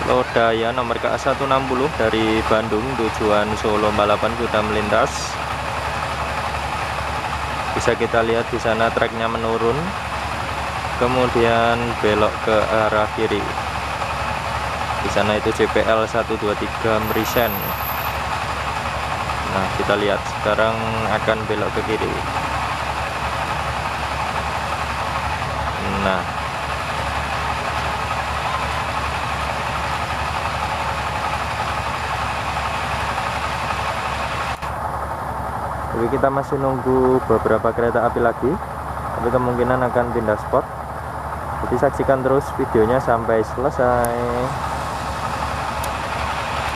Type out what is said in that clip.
Lodaya nomor KA160 dari Bandung tujuan Solo balapan sudah melintas. Bisa kita lihat di sana treknya menurun, kemudian belok ke arah kiri. Di sana itu JPL 123 Merisen. Nah, kita lihat sekarang akan belok ke kiri. Nah, jadi kita masih nunggu beberapa kereta api lagi, tapi kemungkinan akan pindah spot. Jadi saksikan terus videonya sampai selesai.